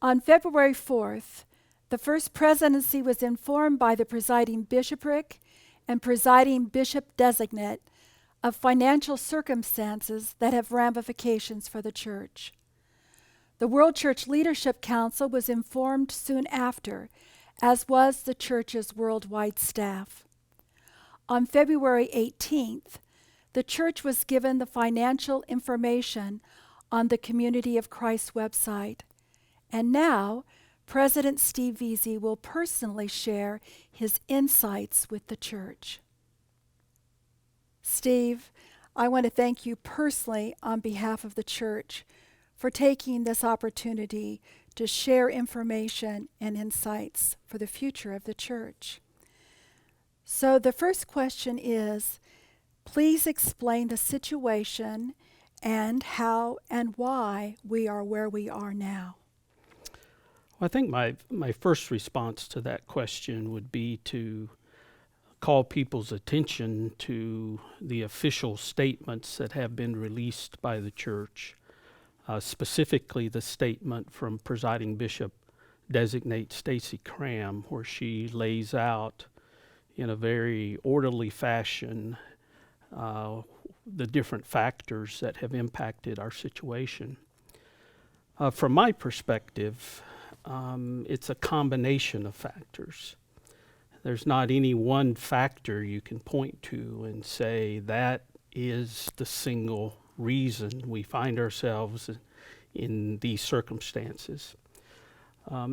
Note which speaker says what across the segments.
Speaker 1: On February 4th, the First Presidency was informed by the presiding bishopric and presiding bishop designate of financial circumstances that have ramifications for the church. The World Church Leadership Council was informed soon after, as was the church's worldwide staff. On February 18th, the church was given the financial information on the Community of Christ website. And now, President Steve Veazey will personally share his insights with the church. Steve, I want to thank you personally on behalf of the church for taking this opportunity to share information and insights for the future of the church. So the first question is, please explain the situation and how and why we are where we are now.
Speaker 2: Well, I think my first response to that question would be to call people's attention to the official statements that have been released by the church, specifically the statement from Presiding Bishop Designate Stacy Cram, where she lays out in a very orderly fashion the different factors that have impacted our situation. From my perspective, it's a combination of factors. There's not any one factor you can point to and say that is the single reason we find ourselves in these circumstances.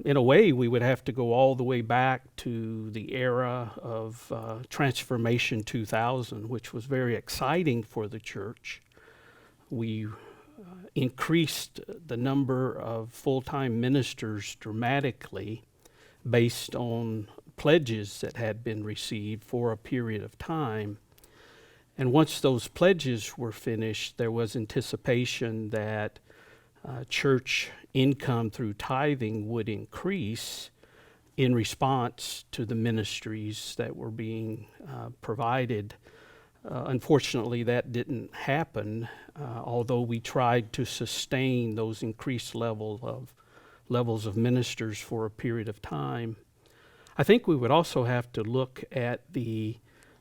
Speaker 2: In a way, we would have to go all the way back to the era of Transformation 2000, which was very exciting for the church. We increased the number of full-time ministers dramatically based on pledges that had been received for a period of time. And once those pledges were finished, there was anticipation that church income through tithing would increase in response to the ministries that were being provided. Unfortunately, that didn't happen, although we tried to sustain those increased levels of ministers for a period of time. I think we would also have to look at the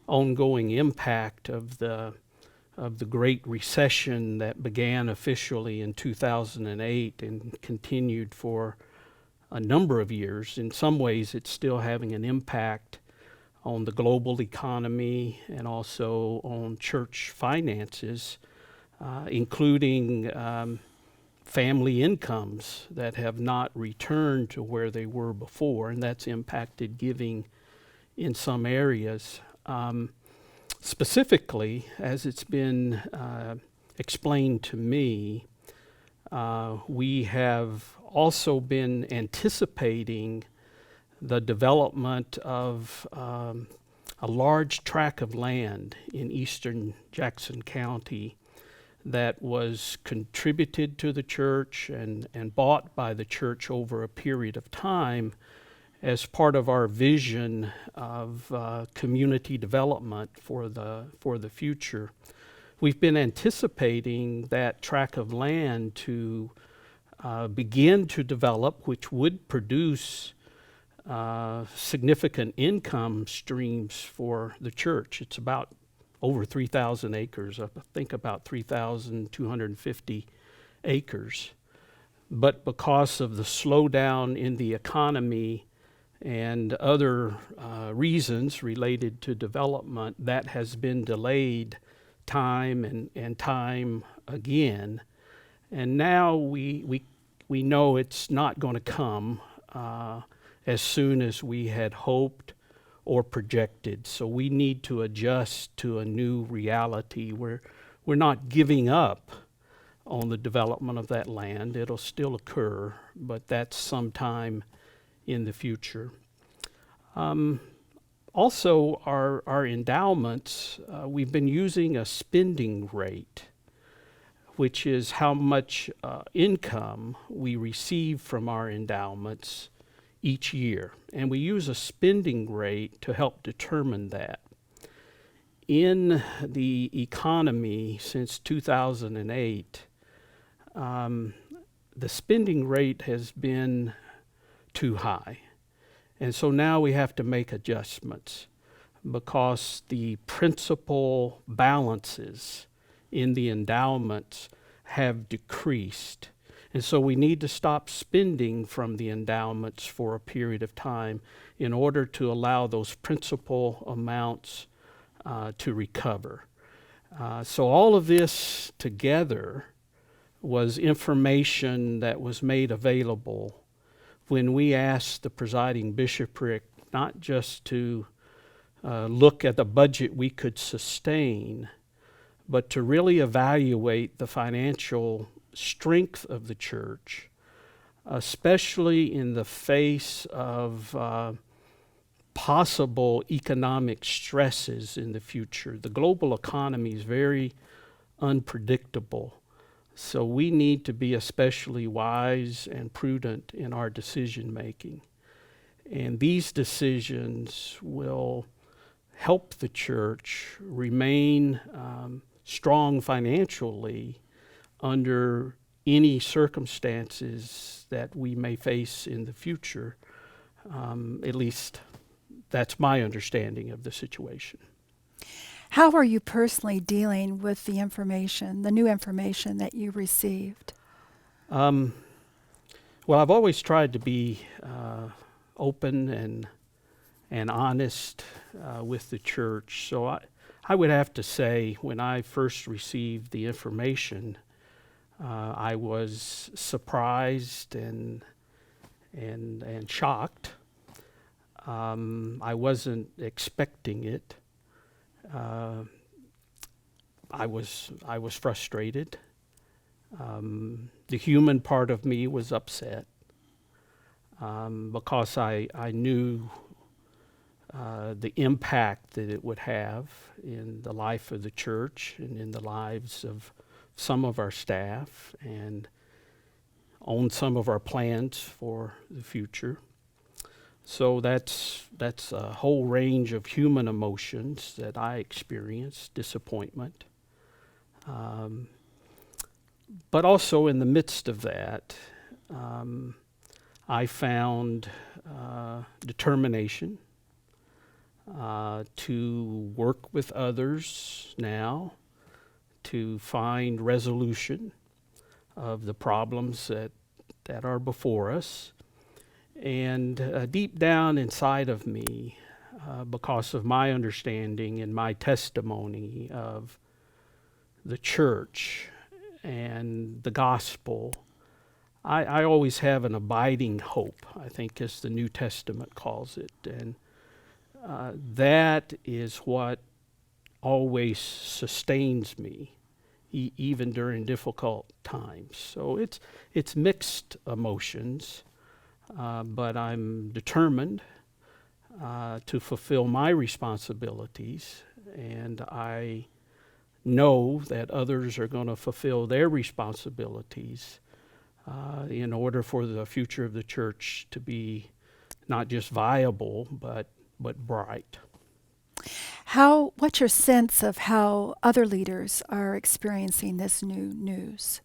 Speaker 2: ongoing impact of the Great Recession that began officially in 2008 and continued for a number of years. In some ways, it's still having an impact on the global economy and also on church finances, including family incomes that have not returned to where they were before, and that's impacted giving in some areas. Specifically, as it's been explained to me, we have also been anticipating the development of a large tract of land in eastern Jackson County that was contributed to the church and bought by the church over a period of time as part of our vision of community development for the future. We've been anticipating that tract of land to begin to develop, which would produce significant income streams for the church. It's about over 3,000 acres, I think about 3,250 acres. But because of the slowdown in the economy and other reasons related to development, that has been delayed time and time again. And now we know it's not going to come as soon as we had hoped or projected. So we need to adjust to a new reality where we're not giving up on the development of that land. It'll still occur, but that's sometime in the future. Also, our endowments, we've been using a spending rate, which is how much income we receive from our endowments each year. And we use a spending rate to help determine that. In the economy since 2008, the spending rate has been too high. And so now we have to make adjustments because the principal balances in the endowments have decreased. And so we need to stop spending from the endowments for a period of time in order to allow those principal amounts to recover. So all of this together was information that was made available when we asked the presiding bishopric not just to look at the budget we could sustain, but to really evaluate the financial strength of the church, especially in the face of possible economic stresses in the future. The global economy is very unpredictable, so we need to be especially wise and prudent in our decision making. And these decisions will help the church remain strong financially under any circumstances that we may face in the future. At least that's my understanding of the situation.
Speaker 1: How are you personally dealing with the information, the new information that you received?
Speaker 2: Well, I've always tried to be open and honest with the church. So I would have to say when I first received the information, I was surprised and shocked. I wasn't expecting it. I was frustrated. The human part of me was upset because I knew the impact that it would have in the life of the church and in the lives of some of our staff and on some of our plans for the future. So that's a whole range of human emotions that I experienced, disappointment. But also in the midst of that, I found determination to work with others now to find resolution of the problems that are before us. And deep down inside of me, because of my understanding and my testimony of the church and the gospel, I always have an abiding hope, I think as the New Testament calls it. And that is what always sustains me, even during difficult times. So it's mixed emotions. But I'm determined to fulfill my responsibilities, and I know that others are going to fulfill their responsibilities in order for the future of the church to be not just viable, but bright.
Speaker 1: What's your sense of how other leaders are experiencing this new news?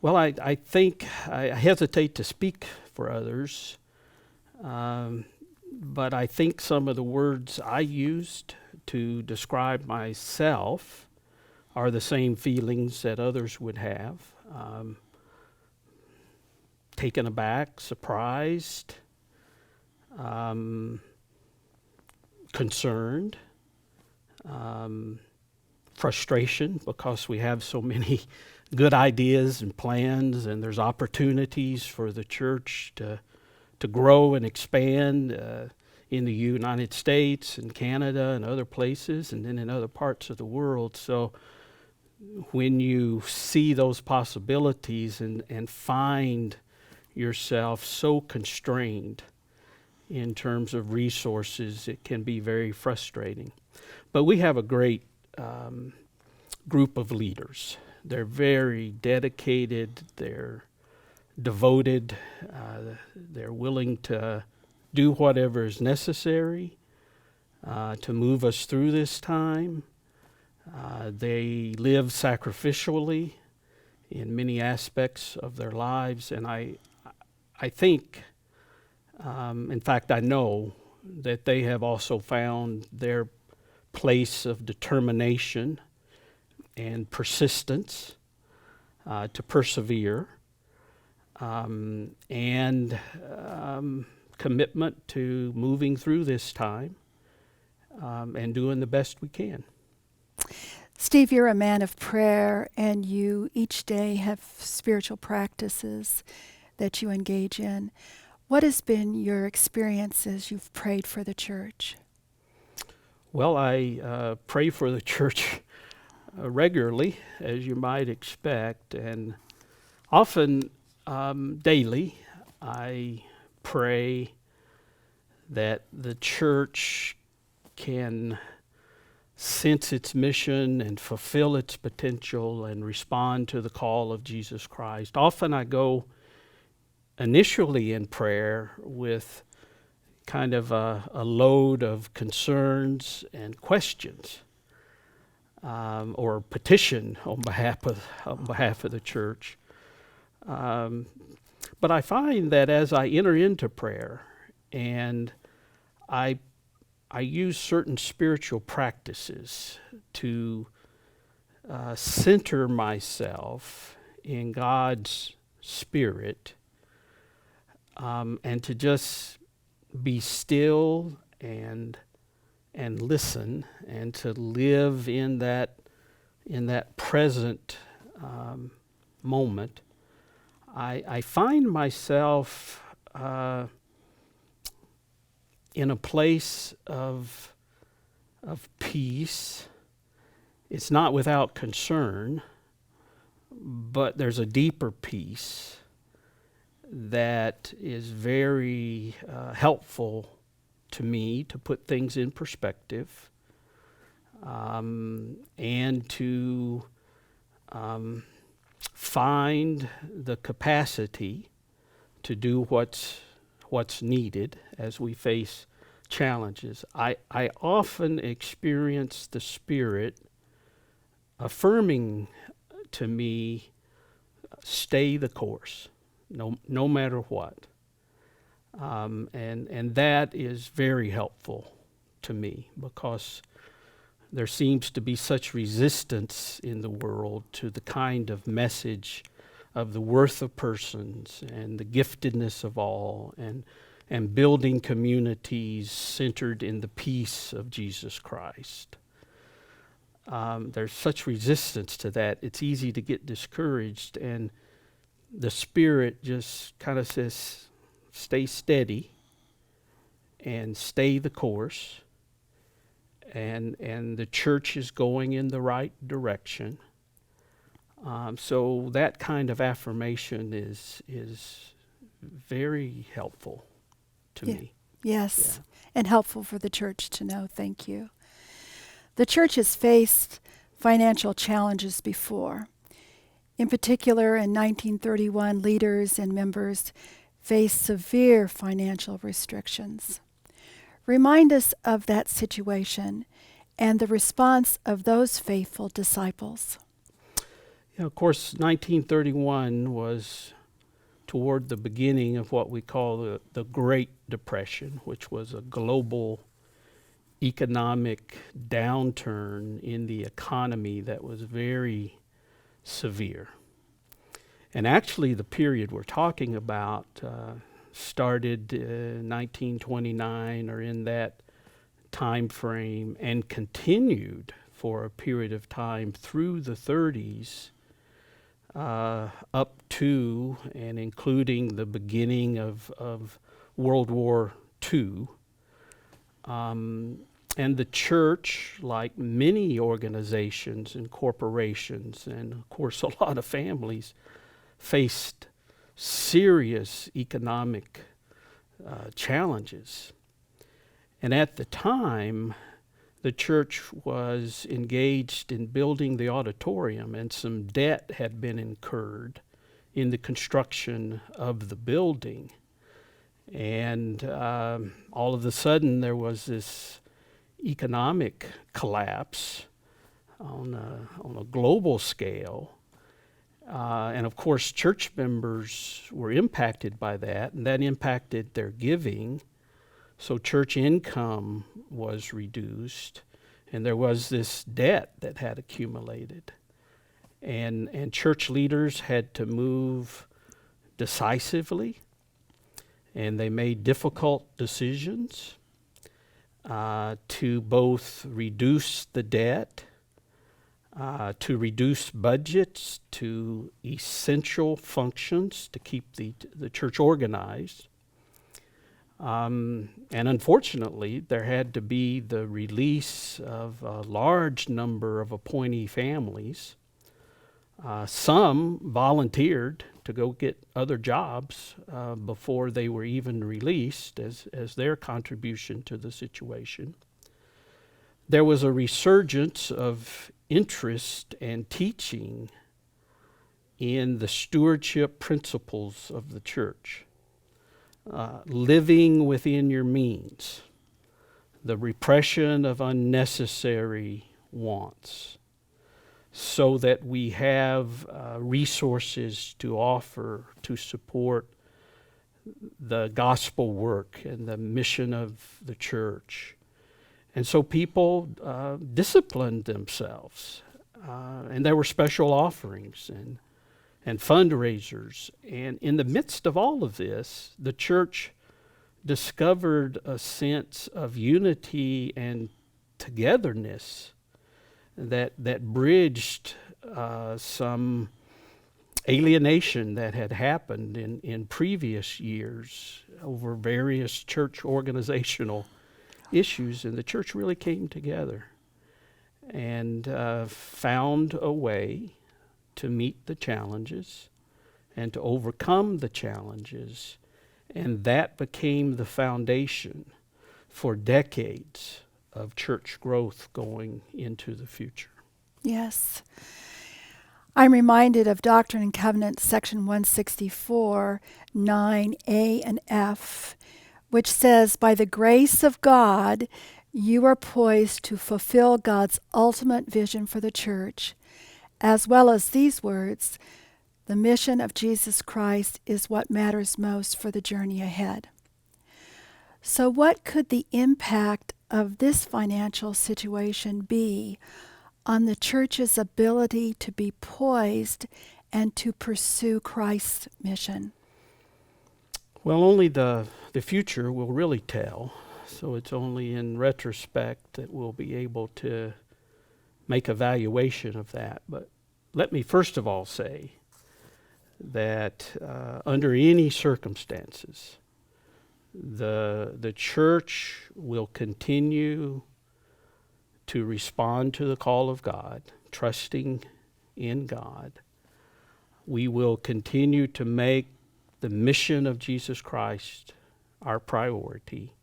Speaker 2: Well, I think I hesitate to speak for others, but I think some of the words I used to describe myself are the same feelings that others would have. Taken aback, surprised, concerned, frustration because we have so many good ideas and plans, and there's opportunities for the church to grow and expand in the United States and Canada and other places, and then in other parts of the world. So when you see those possibilities and find yourself so constrained in terms of resources, it can be very frustrating. But we have a great group of leaders. They're very dedicated, they're devoted, they're willing to do whatever is necessary to move us through this time. They live sacrificially in many aspects of their lives. And I think, in fact, I know that they have also found their place of determination and persistence to persevere, and commitment to moving through this time and doing the best we can.
Speaker 1: Steve, you're a man of prayer, and you each day have spiritual practices that you engage in. What has been your experience as you've prayed for the church?
Speaker 2: Well, I pray for the church regularly, as you might expect, and often daily. I pray that the church can sense its mission and fulfill its potential and respond to the call of Jesus Christ. Often I go initially in prayer with kind of a load of concerns and questions, or petition on behalf of the church. But I find that as I enter into prayer and I use certain spiritual practices to center myself in God's Spirit, and to just be still and listen, and to live in that present moment. I find myself in a place of peace. It's not without concern, but there's a deeper peace that is very helpful to me to put things in perspective, and to find the capacity to do what's needed as we face challenges. I often experience the Spirit affirming to me, stay the course, no matter what. And that is very helpful to me, because there seems to be such resistance in the world to the kind of message of the worth of persons and the giftedness of all, and building communities centered in the peace of Jesus Christ. There's such resistance to that. It's easy to get discouraged, and the Spirit just kind of says, stay steady and stay the course, and the church is going in the right direction. So that kind of affirmation is very helpful to me.
Speaker 1: Yes, and helpful for the church to know. Thank you. The church has faced financial challenges before. In particular, in 1931, leaders and members faced severe financial restrictions. Remind us of that situation and the response of those faithful disciples.
Speaker 2: Of course, 1931 was toward the beginning of what we call the Great Depression, which was a global economic downturn in the economy that was very severe. And actually, the period we're talking about started 1929 or in that time frame, and continued for a period of time through the 30s, up to and including the beginning of World War II. And the church, like many organizations and corporations, and of course a lot of families, faced serious economic challenges. And at the time, the church was engaged in building the auditorium, and some debt had been incurred in the construction of the building. And all of a sudden, there was this economic collapse on a global scale. And of course, church members were impacted by that, and that impacted their giving. So church income was reduced, and there was this debt that had accumulated. And church leaders had to move decisively, and they made difficult decisions to both reduce the debt, to reduce budgets to essential functions to keep the church organized. And unfortunately, there had to be the release of a large number of appointee families. Some volunteered to go get other jobs before they were even released as their contribution to the situation. There was a resurgence of interest and teaching in the stewardship principles of the church. Living within your means, the repression of unnecessary wants, so that we have resources to offer to support the gospel work and the mission of the church. And so people disciplined themselves, and there were special offerings and fundraisers. And in the midst of all of this, the church discovered a sense of unity and togetherness that bridged some alienation that had happened in previous years over various church organizational issues. And the church really came together and found a way to meet the challenges and to overcome the challenges. And that became the foundation for decades of church growth going into the future.
Speaker 1: Yes. I'm reminded of Doctrine and Covenants, section 164, 9a and f, which says, "By the grace of God, you are poised to fulfill God's ultimate vision for the church," as well as these words, "The mission of Jesus Christ is what matters most for the journey ahead." So what could the impact of this financial situation be on the church's ability to be poised and to pursue Christ's mission?
Speaker 2: Well, only the future will really tell. So it's only in retrospect that we'll be able to make evaluation of that. But let me first of all say that under any circumstances, the church will continue to respond to the call of God, trusting in God. We will continue to make the mission of Jesus Christ our priority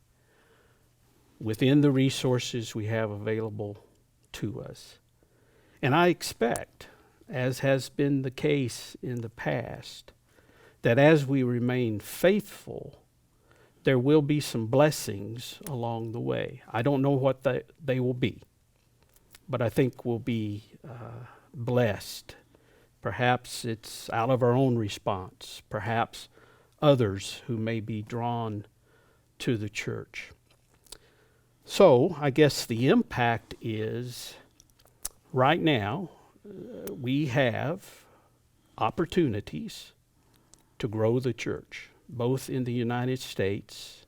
Speaker 2: within the resources we have available to us. And I expect, as has been the case in the past, that as we remain faithful, there will be some blessings along the way. I don't know what they will be, but I think we'll be blessed. Perhaps it's out of our own response. Perhaps others who may be drawn to the church. So I guess the impact is right now we have opportunities to grow the church, both in the United States,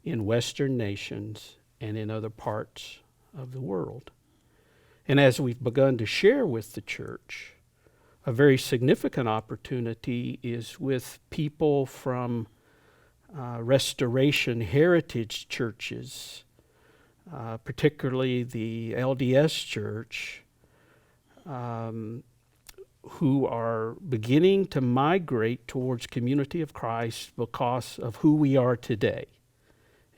Speaker 2: in Western nations, and in other parts of the world. And as we've begun to share with the church, a very significant opportunity is with people from restoration heritage churches, particularly the LDS Church, who are beginning to migrate towards community of Christ because of who we are today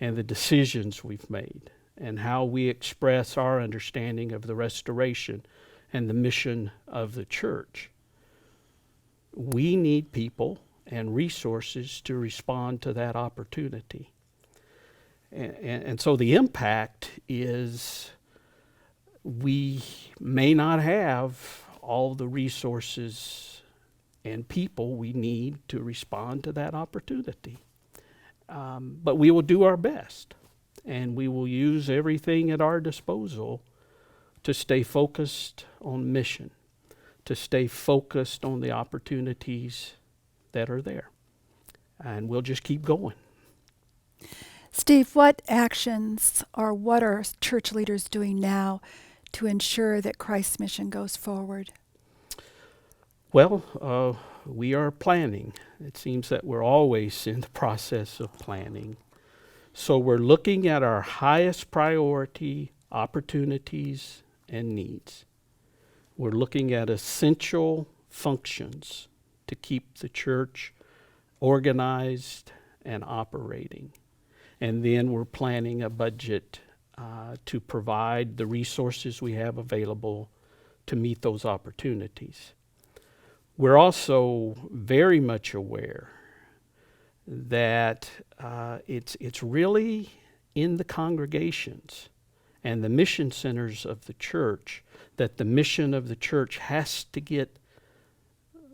Speaker 2: and the decisions we've made and how we express our understanding of the restoration and the mission of the church. We need people and resources to respond to that opportunity. And so the impact is we may not have all the resources and people we need to respond to that opportunity. But we will do our best, and we will use everything at our disposal to stay focused on mission, to stay focused on the opportunities that are there. And we'll just keep going.
Speaker 1: Steve, what actions or what are church leaders doing now to ensure that Christ's mission goes forward?
Speaker 2: Well, we are planning. It seems that we're always in the process of planning. So we're looking at our highest priority opportunities and needs. We're looking at essential functions to keep the church organized and operating. And then we're planning a budget to provide the resources we have available to meet those opportunities. We're also very much aware that it's really in the congregations and the mission centers of the church that the mission of the church has to get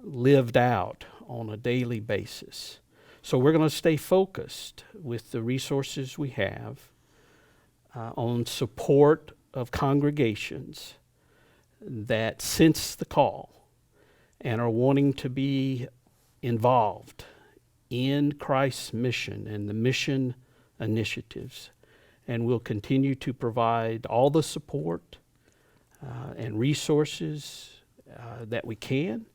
Speaker 2: lived out on a daily basis. So we're going to stay focused with the resources we have on support of congregations that sense the call and are wanting to be involved in Christ's mission and the mission initiatives. And we'll continue to provide all the support and resources that we can.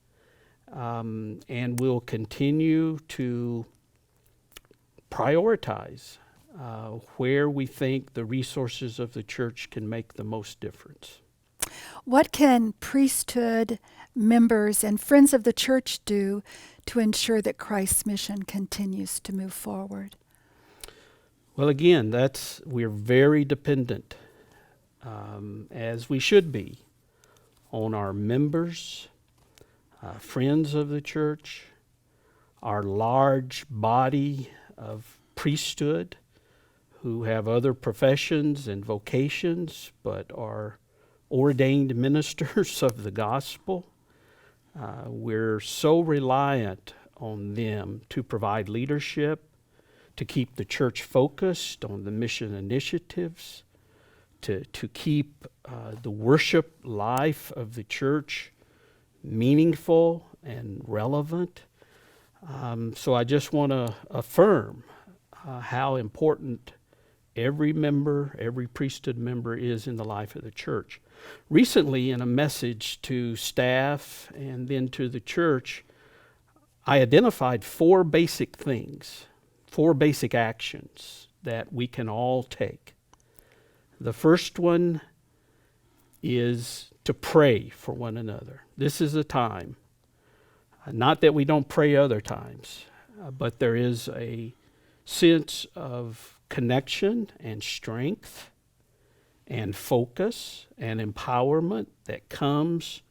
Speaker 2: And we'll continue to prioritize where we think the resources of the church can make the most difference.
Speaker 1: What can priesthood members and friends of the church do to ensure that Christ's mission continues to move forward?
Speaker 2: Well, again, we're very dependent, as we should be, on our members, friends of the church, our large body of priesthood who have other professions and vocations but are ordained ministers of the gospel. We're so reliant on them to provide leadership, to keep the church focused on the mission initiatives, to keep the worship life of the church meaningful and relevant. So I just want to affirm how important every member, every priesthood member is in the life of the church. Recently, in a message to staff and then to the church, I identified 4 basic things, 4 basic actions that we can all take. The first one is to pray for one another. This is a time, not that we don't pray other times, but there is a sense of connection and strength and focus and empowerment that comes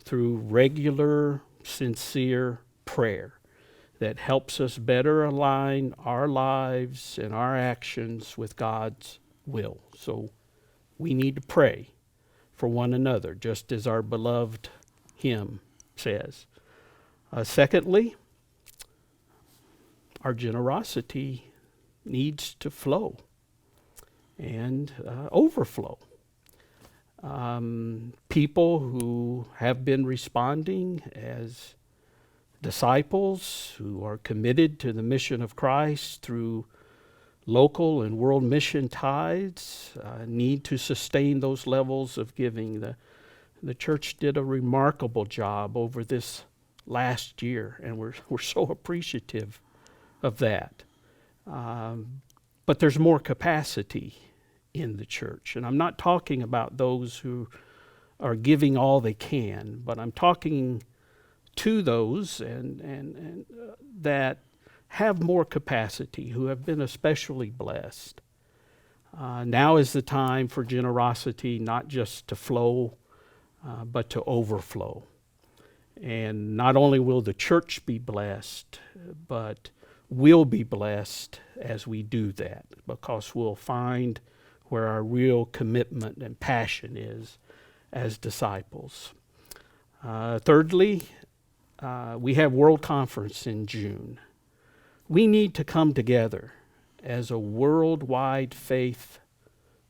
Speaker 2: through regular, sincere prayer that helps us better align our lives and our actions with God's will. So we need to pray for one another, just as our beloved hymn says. Secondly, our generosity needs to flow and overflow. People who have been responding as disciples who are committed to the mission of Christ through local and world mission tithes need to sustain those levels of giving. The church did a remarkable job over this last year, and we're so appreciative of that. But there's more capacity in the church. And I'm not talking about those who are giving all they can, but I'm talking to those and that have more capacity, who have been especially blessed. Now is the time for generosity not just to flow, but to overflow. And not only will the church be blessed, but we'll be blessed as we do that, because we'll find where our real commitment and passion is as disciples. Thirdly, we have World Conference in June. We need to come together as a worldwide faith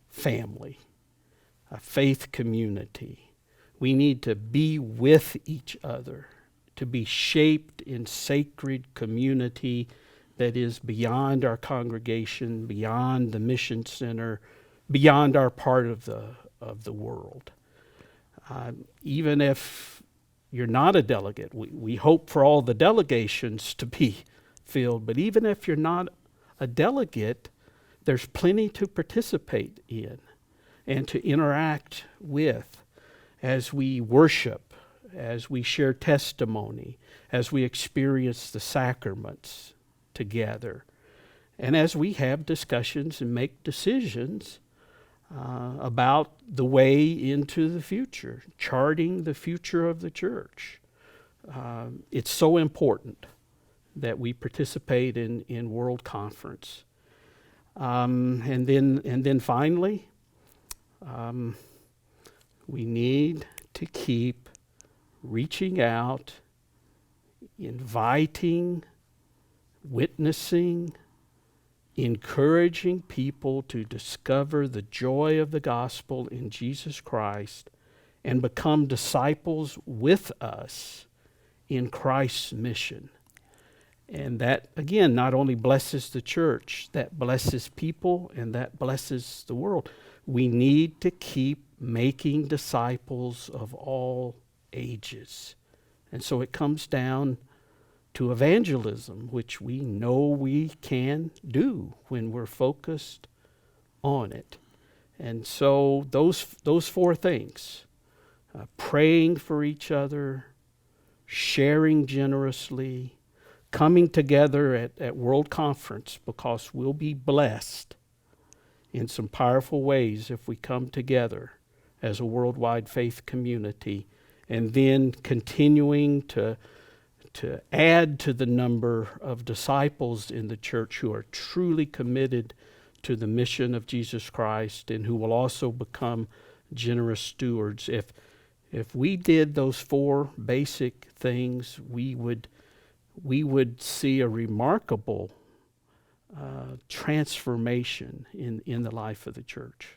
Speaker 2: family, a faith community. We need to be with each other, to be shaped in sacred community that is beyond our congregation, beyond the mission center, beyond our part of the world. Even if you're not a delegate, we hope for all the delegations to be filled, but even if you're not a delegate, there's plenty to participate in and to interact with as we worship, as we share testimony, as we experience the sacraments together, and as we have discussions and make decisions about the way into the future, charting the future of the church. It's so important that we participate in World Conference. And then finally, we need to keep reaching out, inviting, witnessing, encouraging people to discover the joy of the gospel in Jesus Christ and become disciples with us in Christ's mission. And that, again, not only blesses the church, that blesses people and that blesses the world. We need to keep making disciples of all ages. And so it comes down to evangelism, which we know we can do when we're focused on it. And so those four things, praying for each other, sharing generously, coming together at World Conference, because we'll be blessed in some powerful ways if we come together as a worldwide faith community, and then continuing to add to the number of disciples in the church who are truly committed to the mission of Jesus Christ and who will also become generous stewards. If we did those four basic things, we would see a remarkable transformation in the life of the church.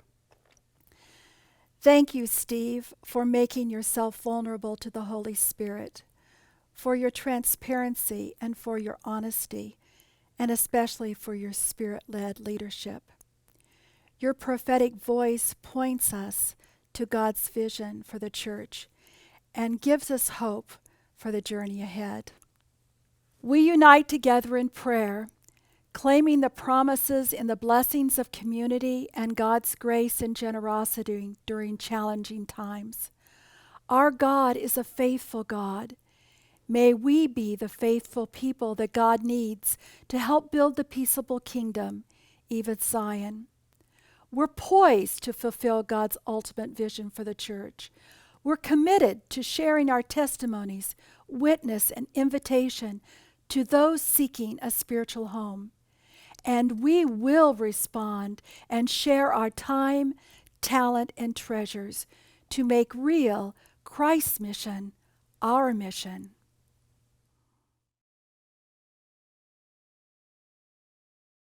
Speaker 1: Thank you, Steve, for making yourself vulnerable to the Holy Spirit, for your transparency and for your honesty, and especially for your Spirit-led leadership. Your prophetic voice points us to God's vision for the church and gives us hope for the journey ahead. We unite together in prayer, claiming the promises and the blessings of community and God's grace and generosity during challenging times. Our God is a faithful God. May we be the faithful people that God needs to help build the peaceable kingdom, even Zion. We're poised to fulfill God's ultimate vision for the church. We're committed to sharing our testimonies, witness, and invitation to those seeking a spiritual home. And we will respond and share our time, talent, and treasures to make real Christ's mission our mission.